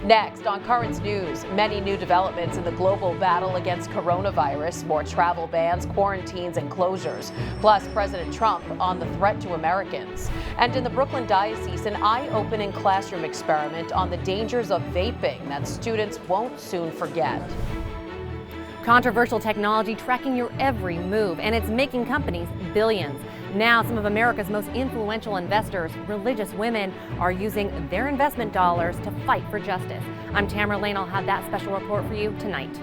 Next, on Currents News, many new developments in the global battle against coronavirus, more travel bans, quarantines, and closures. Plus, President Trump on the threat to Americans. And in the Brooklyn Diocese, an eye-opening classroom experiment on the dangers of vaping that students won't soon forget. Controversial technology tracking your every move, and it's making companies billions. Now, some of America's most influential investors, religious women, are using their investment dollars to fight for justice. I'm Tamara Lane. I'll have that special report for you tonight.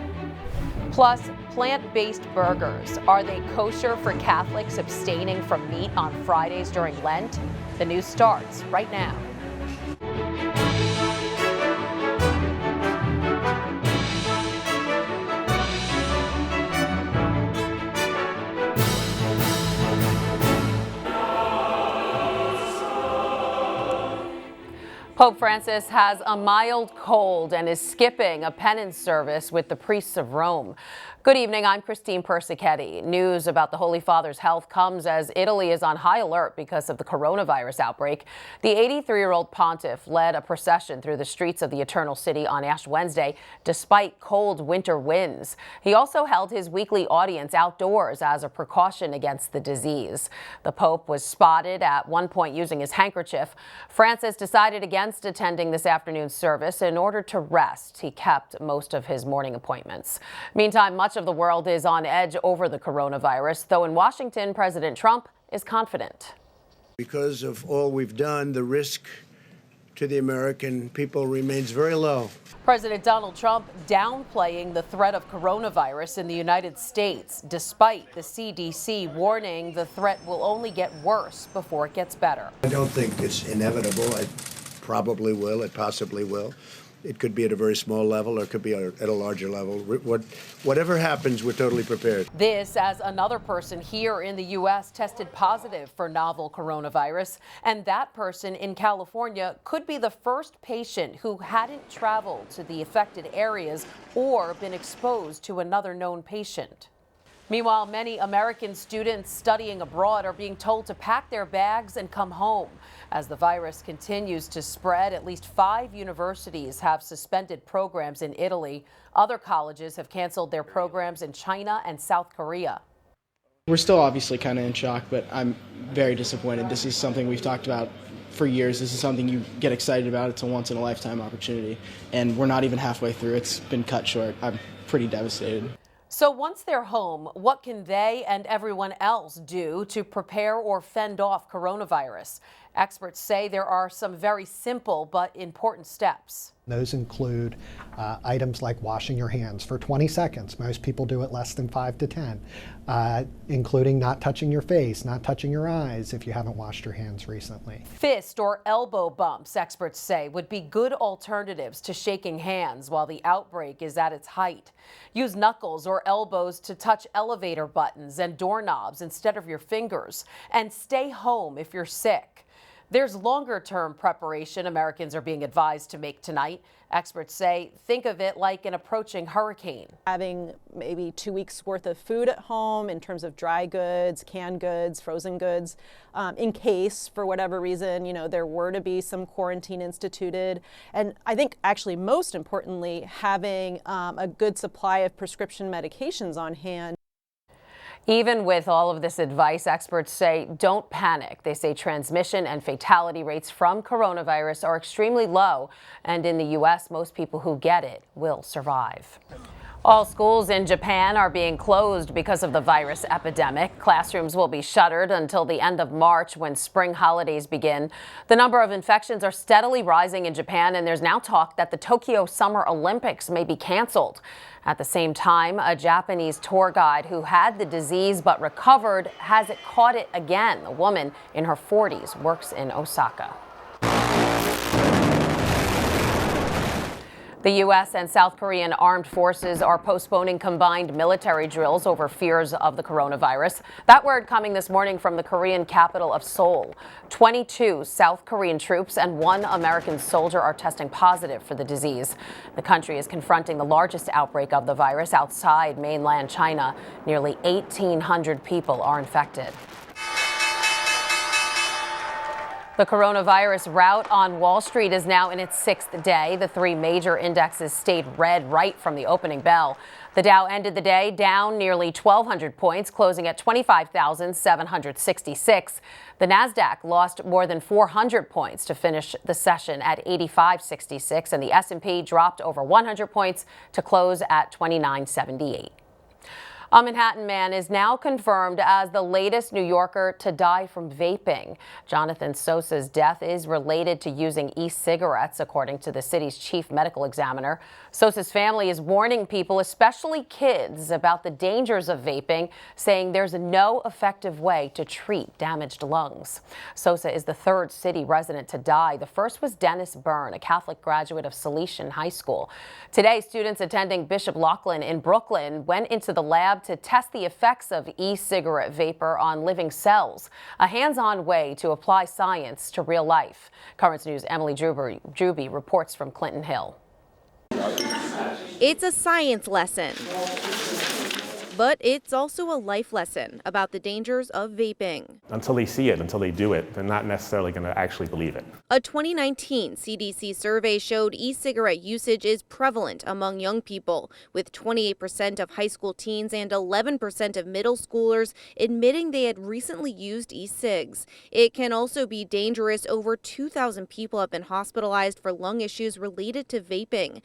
Plus, plant-based burgers. Are they kosher for Catholics abstaining from meat on Fridays during Lent? The news starts right now. Pope Francis has a mild cold and is skipping a penance service with the priests of Rome. Good evening, I'm Christine Persichetti. News about the Holy Father's health comes as Italy is on high alert because of the coronavirus outbreak. The 83-year-old pontiff led a procession through the streets of the Eternal City on Ash Wednesday, despite cold winter winds. He also held his weekly audience outdoors as a precaution against the disease. The Pope was spotted at one point using his handkerchief. Francis decided against attending this afternoon's service in order to rest. He kept most of his morning appointments. Meantime, much of the world is on edge over the coronavirus, though in Washington, President Trump is confident. Because of all we've done, the risk to the American people remains very low. President Donald Trump downplaying the threat of coronavirus in the United States, despite the CDC warning the threat will only get worse before it gets better. I don't think it's inevitable. It probably will. It possibly will. It could be at a very small level or it could be at a larger level. Whatever happens, we're totally prepared. This as another person here in the U.S. tested positive for novel coronavirus, and that person in California could be the first patient who hadn't traveled to the affected areas or been exposed to another known patient. Meanwhile, many American students studying abroad are being told to pack their bags and come home. As the virus continues to spread, at least 5 universities have suspended programs in Italy. Other colleges have canceled their programs in China and South Korea. We're still obviously kind of in shock, but I'm very disappointed. This is something we've talked about for years. This is something you get excited about. It's a once-in-a-lifetime opportunity, and we're not even halfway through. It's been cut short. I'm pretty devastated. So once they're home, what can they and everyone else do to prepare or fend off coronavirus? Experts say there are some very simple but important steps. Those include items like washing your hands for 20 seconds. Most people do it less than 5 to 10. Including not touching your face, not touching your eyes if you haven't washed your hands recently. Fist or elbow bumps, experts say, would be good alternatives to shaking hands while the outbreak is at its height. Use knuckles or elbows to touch elevator buttons and doorknobs instead of your fingers. And stay home if you're sick. There's longer-term preparation Americans are being advised to make tonight. Experts say think of it like an approaching hurricane. Having maybe 2 weeks worth of food at home in terms of dry goods, canned goods, frozen goods, in case for whatever reason, there were to be some quarantine instituted. And I think actually most importantly, having a good supply of prescription medications on hand. Even with all of this advice, experts say don't panic. They say transmission and fatality rates from coronavirus are extremely low, and in the U.S., most people who get it will survive. All schools in Japan are being closed because of the virus epidemic. Classrooms will be shuttered until the end of March when spring holidays begin. The number of infections are steadily rising in Japan, and there's now talk that the Tokyo Summer Olympics may be canceled. At the same time, a Japanese tour guide who had the disease but recovered hasn't caught it again. A woman in her 40s works in Osaka. The U.S. and South Korean armed forces are postponing combined military drills over fears of the coronavirus. That word coming this morning from the Korean capital of Seoul. 22 South Korean troops and 1 American soldier are testing positive for the disease. The country is confronting the largest outbreak of the virus outside mainland China. Nearly 1,800 people are infected. The coronavirus rout on Wall Street is now in its 6th day. The 3 major indexes stayed red right from the opening bell. The Dow ended the day down nearly 1,200 points, closing at 25,766. The Nasdaq lost more than 400 points to finish the session at 8566, and the S&P dropped over 100 points to close at 2978. A Manhattan man is now confirmed as the latest New Yorker to die from vaping. Jonathan Sosa's death is related to using e-cigarettes, according to the city's chief medical examiner. Sosa's family is warning people, especially kids, about the dangers of vaping, saying there's no effective way to treat damaged lungs. Sosa is the 3rd city resident to die. The first was Dennis Byrne, a Catholic graduate of Salesian High School. Today, students attending Bishop Loughlin in Brooklyn went into the lab to test the effects of e-cigarette vapor on living cells, a hands-on way to apply science to real life. Currents News' Emily DROOBY reports from Clinton Hill. It's a science lesson, but it's also a life lesson about the dangers of vaping. Until they see it, until they do it, they're not necessarily going to actually believe it. A 2019 CDC survey showed e-cigarette usage is prevalent among young people, with 28% of high school teens and 11% of middle schoolers admitting they had recently used e-cigs. It can also be dangerous. Over 2,000 people have been hospitalized for lung issues related to vaping.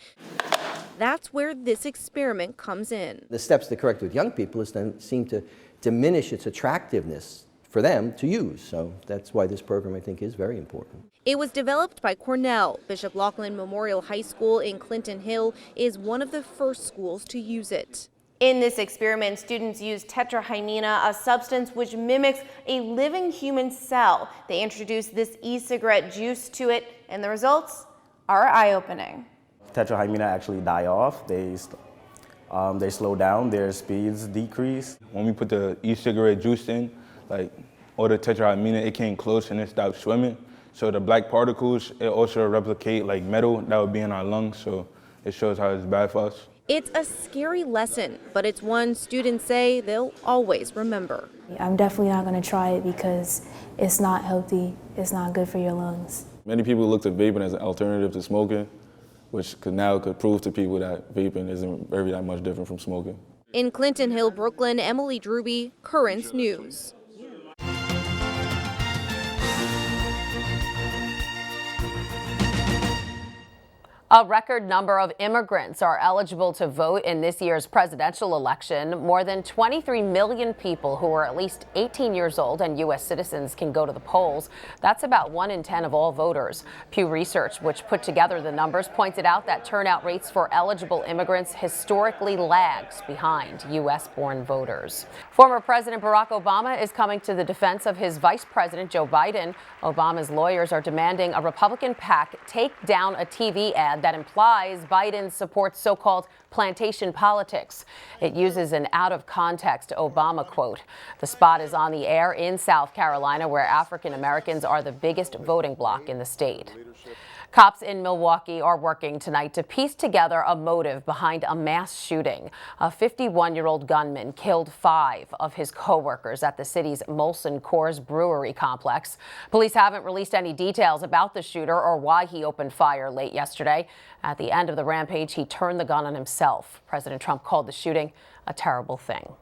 That's where this experiment comes in. The steps to correct with young people is then seem to diminish its attractiveness for them to use. So that's why this program, I think, is very important. It was developed by Cornell. Bishop Loughlin Memorial High School in Clinton Hill is one of the first schools to use it. In this experiment, students used tetrahymena, a substance which mimics a living human cell. They introduced this e-cigarette juice to it, and the results are eye-opening. Tetrahymena actually die off. They slow down, their speeds decrease. When we put the e-cigarette juice in, like all the tetrahymena, it came close and it stopped swimming. So the black particles, it also replicate like metal that would be in our lungs. So it shows how it's bad for us. It's a scary lesson, but it's one students say they'll always remember. I'm definitely not going to try it because it's not healthy. It's not good for your lungs. Many people looked at vaping as an alternative to smoking, which could prove to people that vaping isn't very that much different from smoking. In Clinton Hill, Brooklyn, Emily DROOBY, Currents News. A record number of immigrants are eligible to vote in this year's presidential election. More than 23 million people who are at least 18 years old and U.S. citizens can go to the polls. That's about 1 in 10 of all voters. Pew Research, which put together the numbers, pointed out that turnout rates for eligible immigrants historically lags behind U.S.-born voters. Former President Barack Obama is coming to the defense of his Vice President Joe Biden. Obama's lawyers are demanding a Republican PAC take down a TV ad that implies Biden supports so-called plantation politics. It uses an out-of-context Obama quote. The spot is on the air in South Carolina, where African Americans are the biggest voting bloc in the state. Cops in Milwaukee are working tonight to piece together a motive behind a mass shooting. A 51-year-old gunman killed 5 of his co-workers at the city's Molson Coors Brewery complex. Police haven't released any details about the shooter or why he opened fire late yesterday. At the end of the rampage, he turned the gun on himself. President Trump called the shooting a terrible thing.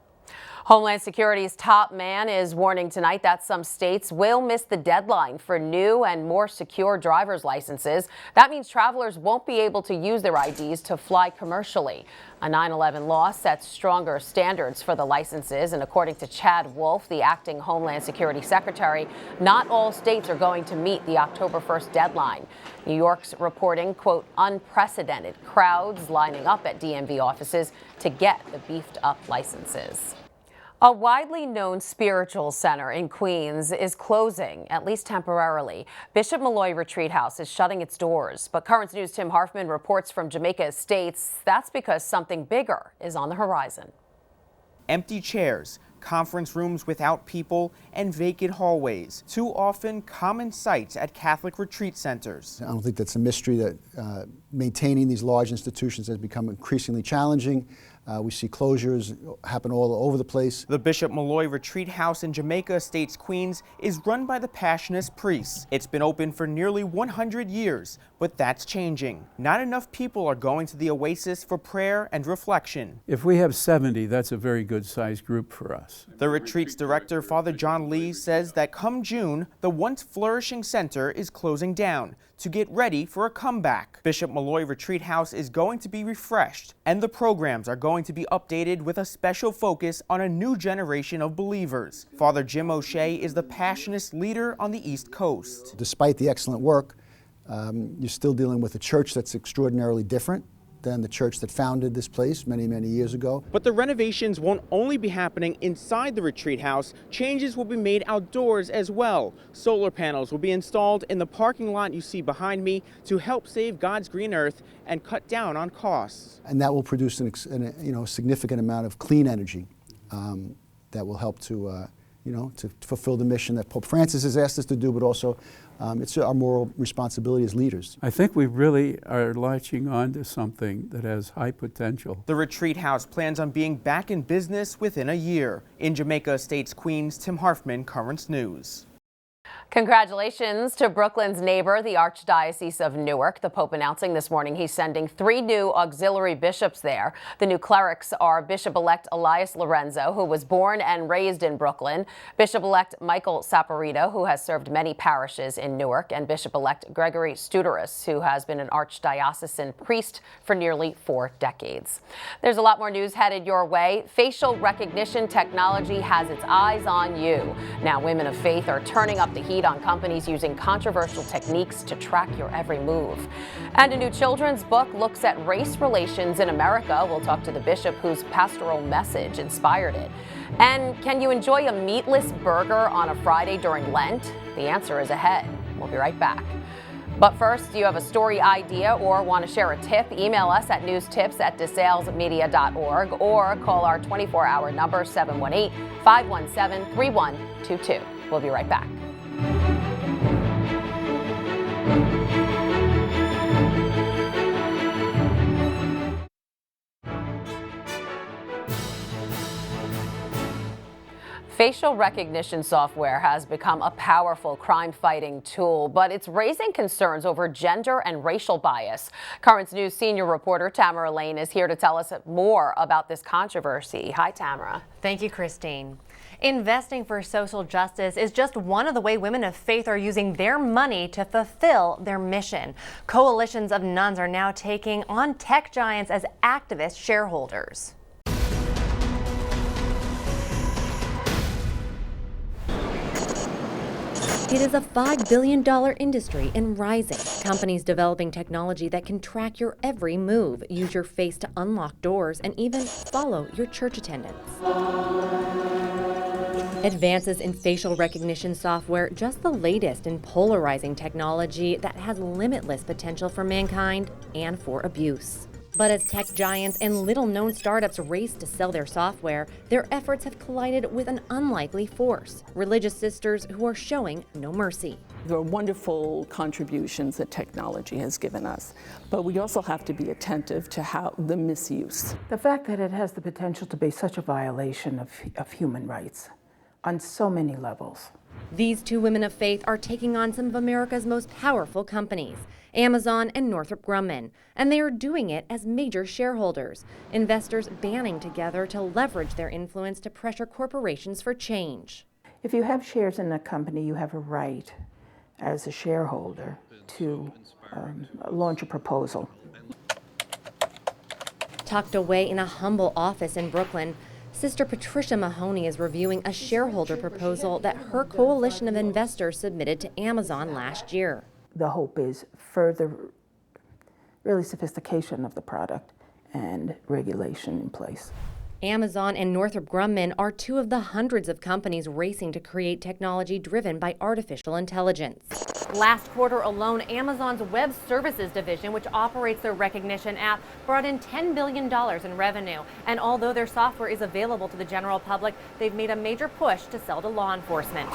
Homeland Security's top man is warning tonight that some states will miss the deadline for new and more secure driver's licenses. That means travelers won't be able to use their IDs to fly commercially. A 9/11 law sets stronger standards for the licenses, and according to Chad Wolf, the acting Homeland Security Secretary, not all states are going to meet the October 1st deadline. New York's reporting, quote, unprecedented crowds lining up at DMV offices to get the beefed up licenses. A widely known spiritual center in Queens is closing, at least temporarily. Bishop Molloy Retreat House is shutting its doors, but Currents News' Tim Harfman reports from Jamaica Estates that's because something bigger is on the horizon. Empty chairs, conference rooms without people, and vacant hallways, too often common sights at Catholic retreat centers. I don't think that's a mystery that maintaining these large institutions has become increasingly challenging. We see closures happen all over the place. The Bishop Molloy Retreat House in Jamaica Estates, Queens is run by the Passionist priests. It's been open for nearly 100 years, but that's changing. Not enough people are going to the oasis for prayer and reflection. If we have 70, that's a very good sized group for us. The retreat's director, Father John Lee, says that come June, the once flourishing center is closing down to get ready for a comeback. Bishop Molloy Retreat House is going to be refreshed, and the programs are going to be updated with a special focus on a new generation of believers. Father Jim O'Shea is the Passionist leader on the East Coast. Despite the excellent work, you're still dealing with a church that's extraordinarily different than the church that founded this place many, many years ago. But the renovations won't only be happening inside the retreat house. Changes will be made outdoors as well. Solar panels will be installed in the parking lot you see behind me to help save God's green earth and cut down on costs. And that will produce a significant amount of clean energy that will help to fulfill the mission that Pope Francis has asked us to do, but also it's our moral responsibility as leaders. I think we really are latching on to something that has high potential. The retreat house plans on being back in business within a year. In Jamaica Estates, Queens, Tim Harfman, Currents News. Congratulations to Brooklyn's neighbor, the Archdiocese of Newark. The Pope announcing this morning he's sending 3 new auxiliary bishops there. The new clerics are Bishop-elect Elias Lorenzo, who was born and raised in Brooklyn, Bishop-elect Michael Saporito, who has served many parishes in Newark, and Bishop-elect Gregory Studeris, who has been an archdiocesan priest for nearly 4 decades. There's a lot more news headed your way. Facial recognition technology has its eyes on you. Now, women of faith are turning up the heat on companies using controversial techniques to track your every move. And a new children's book looks at race relations in America. We'll talk to the bishop whose pastoral message inspired it. And can you enjoy a meatless burger on a Friday during Lent? The answer is ahead. We'll be right back. But first, do you have a story idea or want to share a tip? Email us at newstips@desalesmedia.org or call our 24-hour number 718-517-3122. We'll be right back. Facial recognition software has become a powerful crime-fighting tool, but it's raising concerns over gender and racial bias. Currents News senior reporter Tamara Lane is here to tell us more about this controversy. Hi, Tamara. Thank you, Christine. Investing for social justice is just one of the ways women of faith are using their money to fulfill their mission. Coalitions of nuns are now taking on tech giants as activist shareholders. It is a $5 billion industry and rising. Companies developing technology that can track your every move, use your face to unlock doors, and even follow your church attendance. Advances in facial recognition software, just the latest in polarizing technology that has limitless potential for mankind and for abuse. But as tech giants and little-known startups race to sell their software, their efforts have collided with an unlikely force: religious sisters who are showing no mercy. There are wonderful contributions that technology has given us, but we also have to be attentive to how the misuse. The fact that it has the potential to be such a violation of human rights on so many levels. These 2 women of faith are taking on some of America's most powerful companies, Amazon and Northrop Grumman, and they are doing it as major shareholders, investors banding together to leverage their influence to pressure corporations for change. If you have shares in a company, you have a right as a shareholder to launch a proposal. Tucked away in a humble office in Brooklyn, Sister Patricia MAHONEY is reviewing a shareholder proposal that her coalition of investors submitted to Amazon last year. The hope is further really sophistication of the product and regulation in place. Amazon and Northrop Grumman are 2 of the hundreds of companies racing to create technology driven by artificial intelligence. Last quarter alone, Amazon's Web Services division, which operates their recognition app, brought in $10 billion in revenue. And although their software is available to the general public, they've made a major push to sell to law enforcement.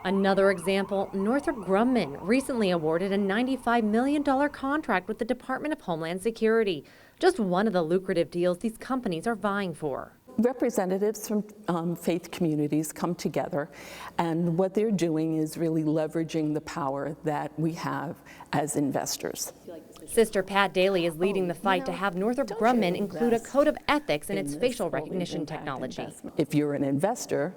Another example, Northrop Grumman recently awarded a $95 million contract with the Department of Homeland Security. Just one of the lucrative deals these companies are vying for. Representatives from faith communities come together, and what they're doing is really leveraging the power that we have as investors. Sister Pat Daly is leading the fight to have Northrop Grumman include a code of ethics in its facial recognition technology. If you're an investor,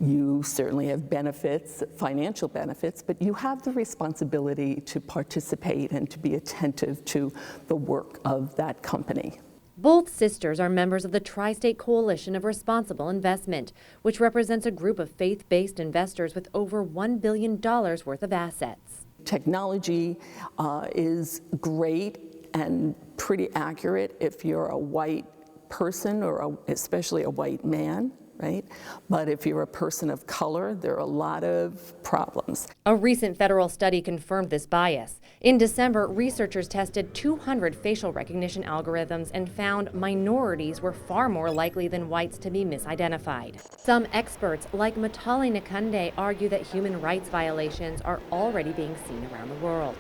you certainly have benefits, financial benefits, but you have the responsibility to participate and to be attentive to the work of that company. Both sisters are members of the Tri-State Coalition of Responsible Investment, which represents a group of faith-based investors with over $1 billion worth of assets. Technology is great and pretty accurate if you're a white person or especially a white man, right? But if you're a person of color, there are a lot of problems. A recent federal study confirmed this bias. In December, researchers tested 200 facial recognition algorithms and found minorities were far more likely than whites to be misidentified. Some experts, like Matali Nikunde, argue that human rights violations are already being seen around the world.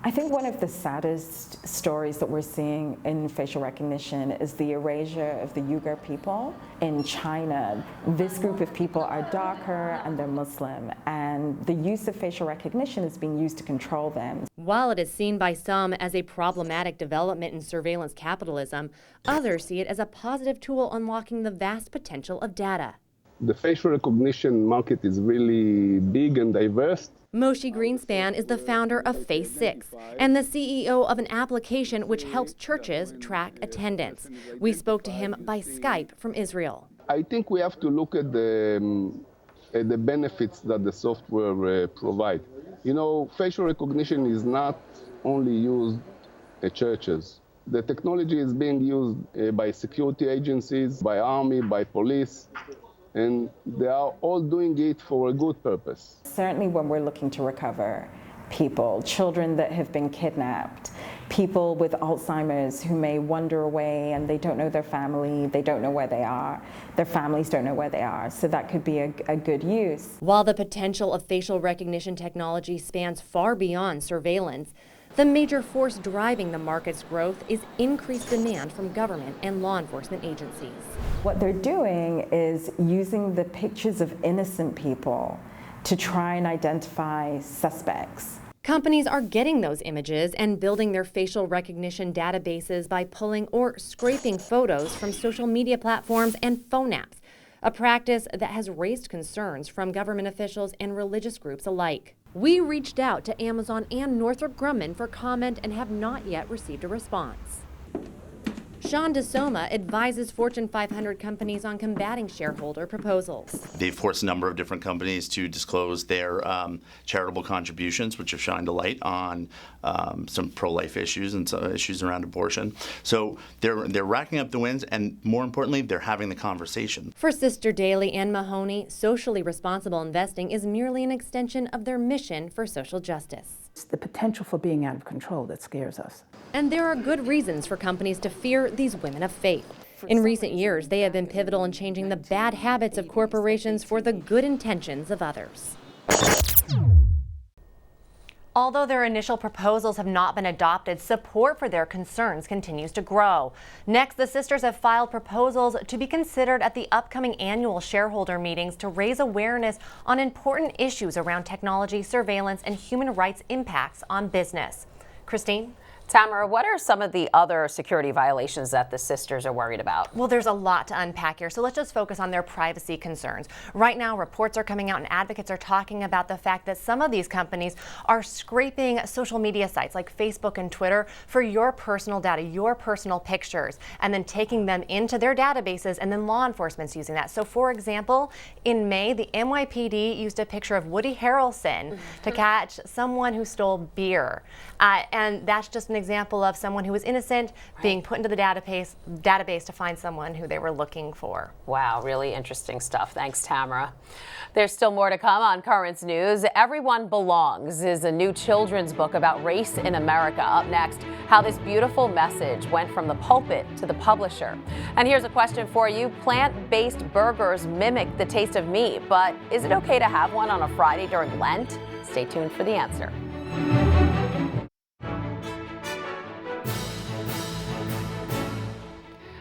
I think one of the saddest stories that we're seeing in facial recognition is the erasure of the Uyghur people in China. This group of people are darker and they're Muslim, and the use of facial recognition is being used to control them. While it is seen by some as a problematic development in surveillance capitalism, others see it as a positive tool unlocking the vast potential of data. The facial recognition market is really big and diverse. Moshe Greenspan is the founder of Face6 and the CEO of an application which helps churches track attendance. We spoke to him by Skype from Israel. I think we have to look at the benefits that the software provides. You know, facial recognition is not only used at churches. The technology is being used by security agencies, by army, by police. And they are all doing it for a good purpose. Certainly when we're looking to recover people, children that have been kidnapped, people with Alzheimer's who may wander away and they don't know their family, they don't know where they are, their families don't know where they are, so that could be a good use. While the potential of facial recognition technology spans far beyond surveillance, the major force driving the market's growth is increased demand from government and law enforcement agencies. What they're doing is using the pictures of innocent people to try and identify suspects. Companies are getting those images and building their facial recognition databases by pulling or scraping photos from social media platforms and phone apps, a practice that has raised concerns from government officials and religious groups alike. We reached out to Amazon and Northrop Grumman for comment and have not yet received a response. Sean DeSoma advises Fortune 500 companies on combating shareholder proposals. They've forced a number of different companies to disclose their charitable contributions, which have shined a light on some pro-life issues and some issues around abortion. So they're racking up the wins, and more importantly, they're having the conversation. For Sister Daly and Mahoney, socially responsible investing is merely an extension of their mission for social justice. It's the potential for being out of control that scares us. And there are good reasons for companies to fear these women of faith. In recent years, they have been pivotal in changing the bad habits of corporations for the good intentions of others. Although their initial proposals have not been adopted, support for their concerns continues to grow. Next, the sisters have filed proposals to be considered at the upcoming annual shareholder meetings to raise awareness on important issues around technology, surveillance, and human rights impacts on business. Christine? Tamara, what are some of the other security violations that the sisters are worried about? Well, there's a lot to unpack here, so let's just focus on their privacy concerns. Right now, reports are coming out and advocates are talking about the fact that some of these companies are scraping social media sites like Facebook and Twitter for your personal data, your personal pictures, and then taking them into their databases, and then law enforcement's using that. So, for example, in May, the NYPD used a picture of Woody Harrelson to catch someone who stole beer. And that's just an example of someone who was innocent being put into the database to find someone who they were looking for. Wow, really interesting stuff. Thanks, Tamara. There's still more to come on Currents News. Everyone Belongs is a new children's book about race in America. Up next, how this beautiful message went from the pulpit to the publisher. And here's a question for you. Plant-based burgers mimic the taste of meat, but is it okay to have one on a Friday during Lent? Stay tuned for the answer.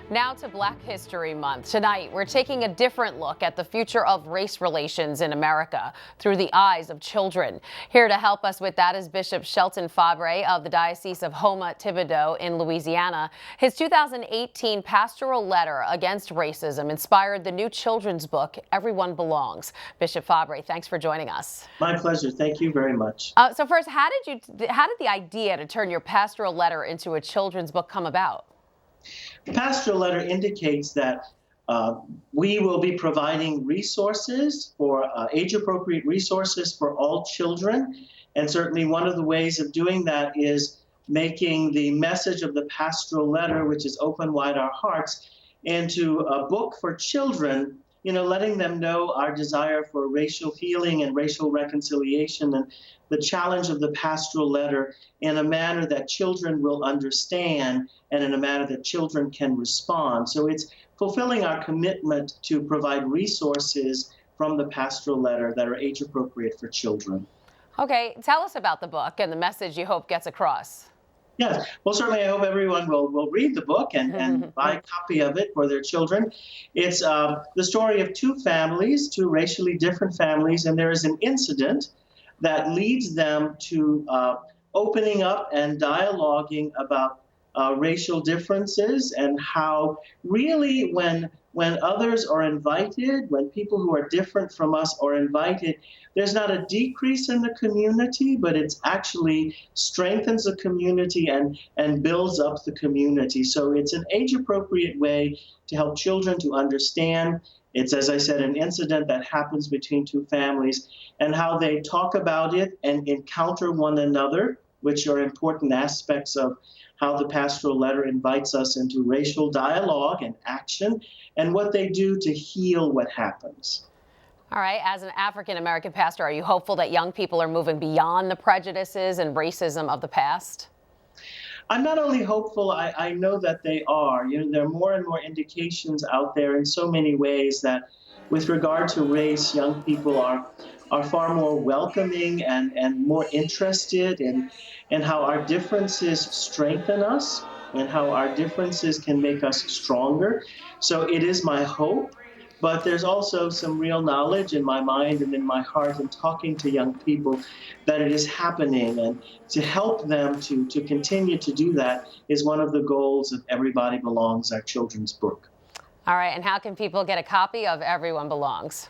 Now to Black History Month. Tonight, we're taking a different look at the future of race relations in America through the eyes of children. Here to help us with that is Bishop Shelton Fabre of the Diocese of Houma-Thibodaux in Louisiana. His 2018 pastoral letter against racism inspired the new children's book, Everyone Belongs. Bishop Fabre, thanks for joining us. My pleasure. Thank you very much. So first, how did the idea to turn your pastoral letter into a children's book come about? The pastoral letter indicates that we will be providing resources for age-appropriate resources for all children. And certainly one of the ways of doing that is making the message of the pastoral letter, which is Open Wide Our Hearts, into a book for children, you know, letting them know our desire for racial healing and racial reconciliation and the challenge of the pastoral letter in a manner that children will understand and in a manner that children can respond. So it's fulfilling our commitment to provide resources from the pastoral letter that are age appropriate for children. Okay, tell us about the book and the message you hope gets across. Yes, well, certainly I hope everyone will read the book and buy a copy of it for their children. It's the story of two families, two racially different families, and there is an incident that leads them to opening up and dialoguing about racial differences and how really when others are invited, when people who are different from us are invited, there's not a decrease in the community, but it's actually strengthens the community and builds up the community. So it's an age-appropriate way to help children to understand. It's, as I said, an incident that happens between two families and how they talk about it and encounter one another, which are important aspects of how the pastoral letter invites us into racial dialogue and action, and what they do to heal what happens. All right, as an African-American pastor, are you hopeful that young people are moving beyond the prejudices and racism of the past? I'm not only hopeful, I know that they are. You know, there are more and more indications out there in so many ways that with regard to race, young people are far more welcoming and more interested in how our differences strengthen us and how our differences can make us stronger. So it is my hope, but there's also some real knowledge in my mind and in my heart in talking to young people that it is happening, and to help them to continue to do that is one of the goals of Everybody Belongs, our children's book. All right, and how can people get a copy of Everyone Belongs?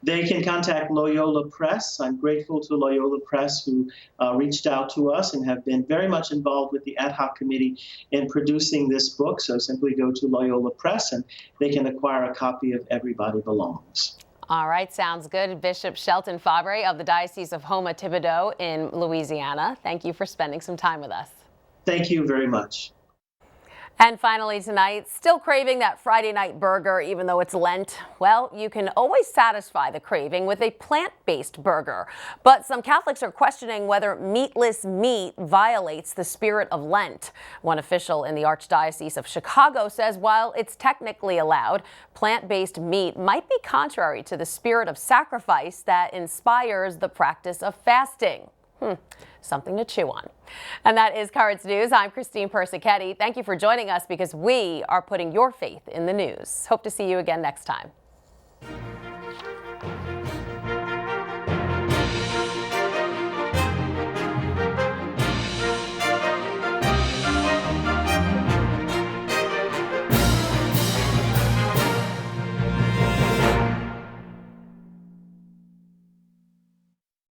They can contact Loyola Press. I'm grateful to Loyola Press who reached out to us and have been very much involved with the ad hoc committee in producing this book. So simply go to Loyola Press and they can acquire a copy of Everybody Belongs. All right, sounds good. Bishop Shelton Fabre of the Diocese of Houma-Thibodaux in Louisiana, thank you for spending some time with us. Thank you very much. And finally tonight, still craving that Friday night burger even though it's Lent? Well, you can always satisfy the craving with a plant-based burger. But some Catholics are questioning whether meatless meat violates the spirit of Lent. One official in the Archdiocese of Chicago says while it's technically allowed, plant-based meat might be contrary to the spirit of sacrifice that inspires the practice of fasting. Something to chew on. And that is Currents News. I'm Christine Persichetti. Thank you for joining us because we are putting your faith in the news. Hope to see you again next time.